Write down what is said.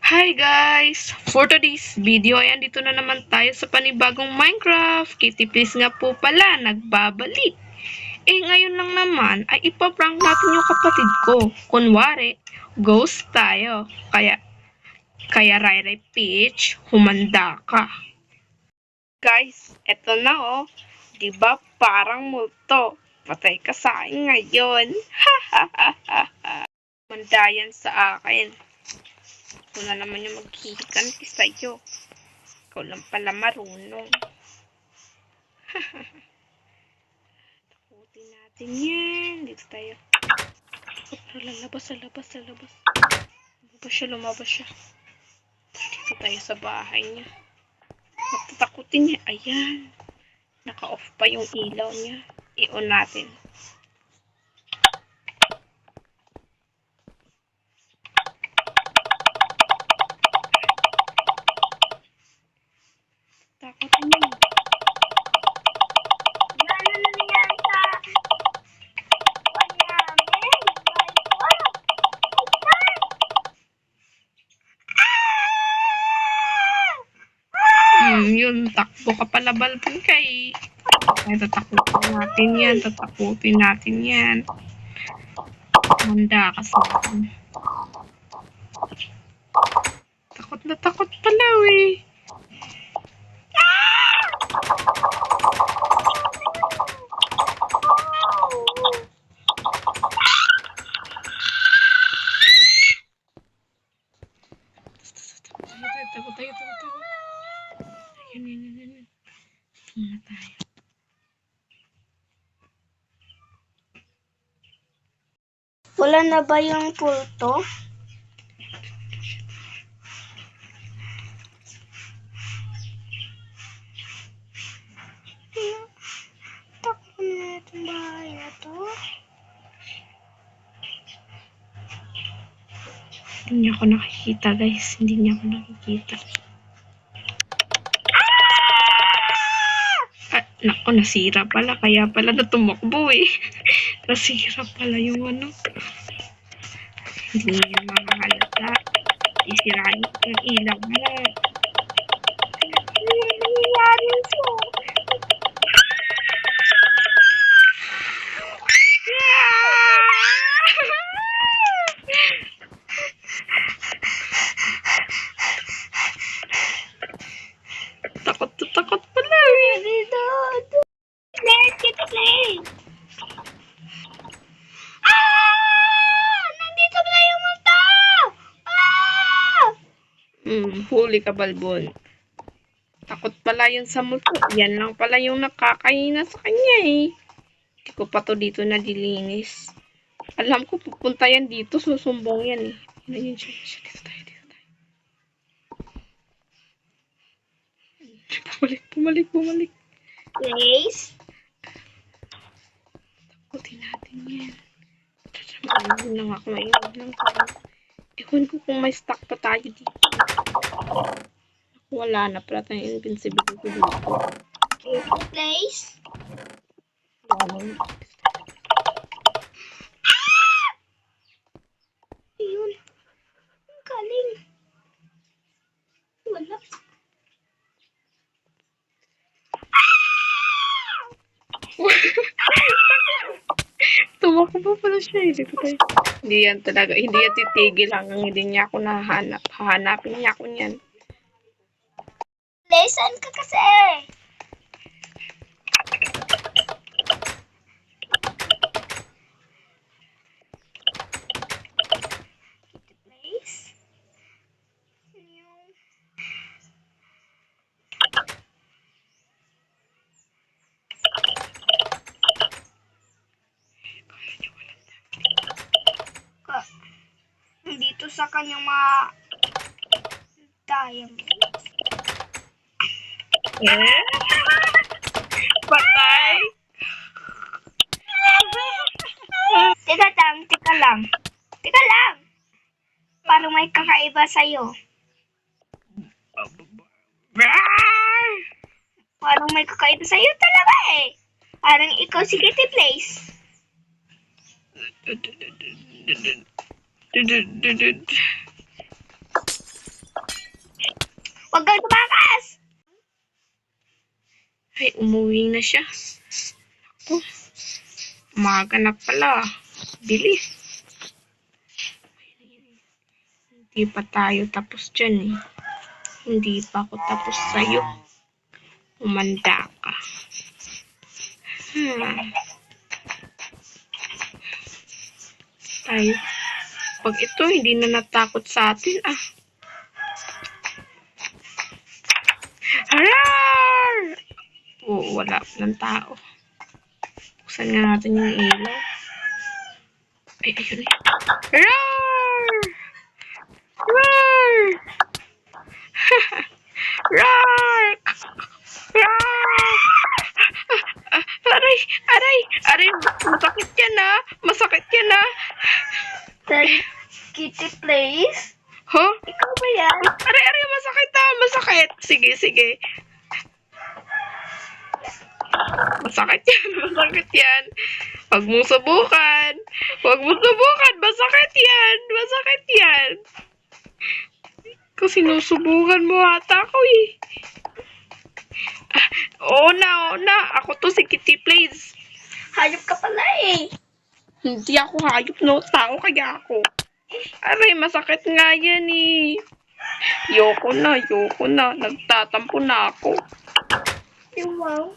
Hi guys! For today's video ay andito na naman tayo sa panibagong Minecraft. Kitty Please nga po pala, nagbabalik. Ngayon lang naman ay ipaprank natin yung kapatid ko. Kunwari, ghost tayo. Kaya Rai Rai Peach, humanda ka. Guys, eto na oh. Diba parang multo? Patay ka sa akin ngayon. Humanda yan sa akin. Ako na naman yung maghihiganti sa'yo. Ikaw lang pala marunong. Takutin natin yan. Dito tayo. Lalabas. Lumabas siya. Dito tayo sa bahay niya. Matatakutin niya. Ayan. Naka-off pa yung ilaw niya. I-on natin. Takutin niya. Yun, takbo ka pala balbon kay. Ay, tatakutin natin yan. Handa ka sa akin. Takot na takot pala eh. Takot. Yan. Muna tayo. Wala na ba yung pulto? Takbo na itong bahay na to. Hindi niya ako nakikita guys. Hindi niya ako nakikita. Naku, nasira pala. Kaya pala na tumakbo eh. Nasira pala yung ano. Hindi niya makahalata. Isirain yung ilaw mo. Ano nangyayari ito? Takot pala eh. Let's play! Nandito na yung multo! Huli ka balbon. Takot pala yun sa multo. Yan lang pala yung nakakaina sa kanya eh. Hindi ko pa to dito nadilinis. Alam ko pupunta yan dito. Susumbong yan eh. Ayun siya. Dito tayo. Bumalik. Place? Takutin natin yan. Ayun lang ako. Ewan ko kung may stock pa tayo dito. Wala na pala tayong invincibility dito. Place? Ayun. Ang galing. Wala. Tumakbo pala siya eh. Hindi yan talaga. Hindi yan titigil hanggang hindi niya ako nahanap. Hahanapin niya ako niyan. Place, saan ka kasi? Place? Yung... Dito sa kanyang mga diamonds. Yeah. Patay. Teka lang. Parang may kakaiba sa'yo. Parang may kakaiba sa'yo talaga eh. Parang ikaw si Kitty Place. Huwag kang tumakas! Ay, umuwi na siya. Ako, umaga na pala. Bilis. Hindi pa tayo tapos dyan eh. Hindi pa ako tapos sa'yo. Umanda ka. Tayo. Pag ito, hindi na natakot sa atin ah. Arar! Oo, wala ng tao. Buksan nga natin yung ilaw. Ay, ayun eh. Roar! Roar! Roar! Roar! Aray! Aray! Aray! Masakit yan ah! Masakit yan ah! Kitty, please? Huh? Ikaw ba yan? Aray! Aray! Masakit ah! Masakit! Sige, sige. Masakit yan! Masakit yan! Huwag mong subukan! Huwag mong subukan! Masakit yan! Masakit yan! Kasi sinusubukan mo ata ako eh. Oo na. Ako to si Kitty Plays. Hayop ka pala eh. Hindi ako hayop, no? Tao kaya ako. Aray, masakit nga yan eh. Yoko na. Nagtatampo na ako. Wow.